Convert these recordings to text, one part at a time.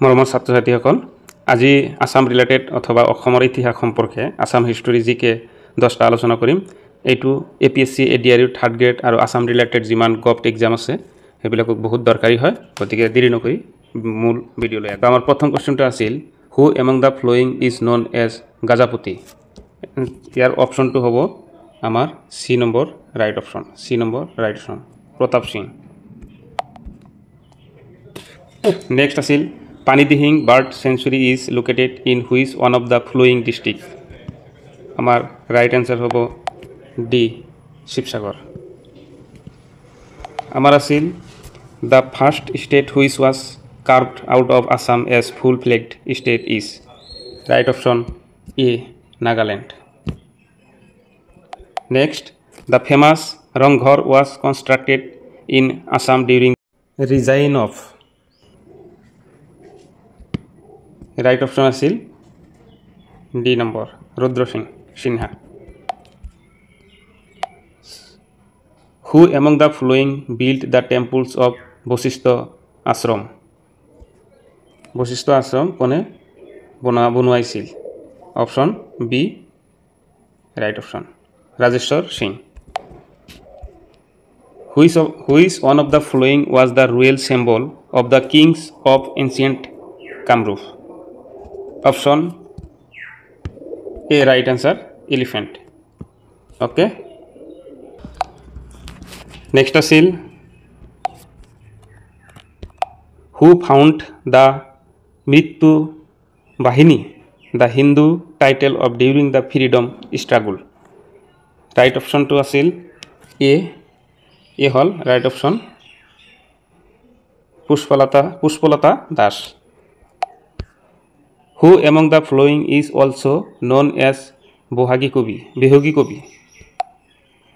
মৰমৰ ছাত্ৰ-ছাত্ৰীসকল আজি আসাম ৰিলেটেড অথবা অসমৰ ইতিহাস সম্পৰ্কে আসাম হিষ্টৰী জিকে 10টা আলোচনা কৰিম এইটো এপিএসসি এডিআৰইউ থাৰ্ড গ্ৰেড আৰু আসাম ৰিলেটেড যিমান গভট এক্সাম আছে সেইবিলাকক বহুত দৰকাৰী হয় গতিকে দেৰি নকৰি মূল ভিডিঅলৈ আমাৰ প্ৰথম কোৱেশ্চনটো আছিল who among the following is known as Gajapati ইয়াৰ অপচনটো হ'ব আমাৰ C number right option Pratap Singh next আছিল Panidihin Bird Sanctuary is located in which one of the following district? Our right answer hobo D. Shivsagar. Amar asil the first state which was carved out of Assam as full-fledged state is right option A. Nagaland. Next, the famous Rangghar was constructed in Assam during reign of right option asil D number Rudra Singh Sinha. Who among the following built the temples of Vasishtha Ashram? Vasishtha Ashram kone bonuaisil? Option B right option Rajeshwar Singh. Which one of the following was the royal symbol of the kings of ancient Kamrup? Option A right answer elephant. Okay. Next asil who found the Mrityu Bahini, the Hindu title of during the freedom struggle? Right option to asil A hol right option Pushpalata Das. Who among the following is also known as Bohagi Kobi?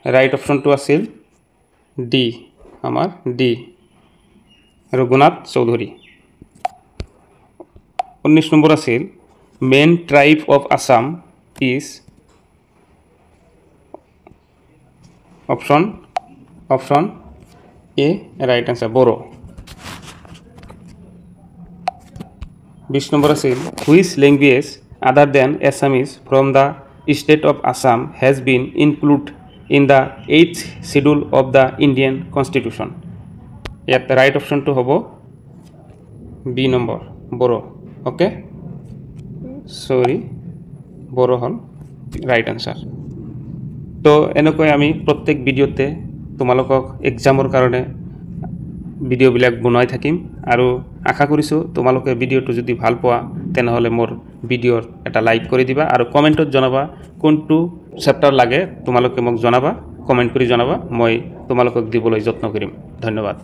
Right option to asil D. Amar D. Raghunath Chaudhary. 19 number asil main tribe of Assam is option A right answer Boro. 20 number asil which language other than Assamese from the state of Assam has been included in the 8th schedule of the Indian Constitution? Yet the right option to hobo B number Boro. Okay, sorry Boro hol right answer. তো এনেকৈ আমি প্ৰত্যেক ভিডিওতে তোমালোকক এক্সামৰ কাৰণে video বিলাক বনাই থাকিম আৰু আশা কৰিছো তোমালোকে ভিডিওটো যদি ভাল পোৱা তেনহলে মোৰ ভিডিওৰ এটা লাইক কৰি দিবা আৰু কমেন্টত জনাবা কোনটো চেপ্টাৰ লাগে তোমালোকে মোক জনাবা কমেন্ট কৰি জনাবা মই তোমালোকক দিবলৈ যত্ন কৰিম ধন্যবাদ।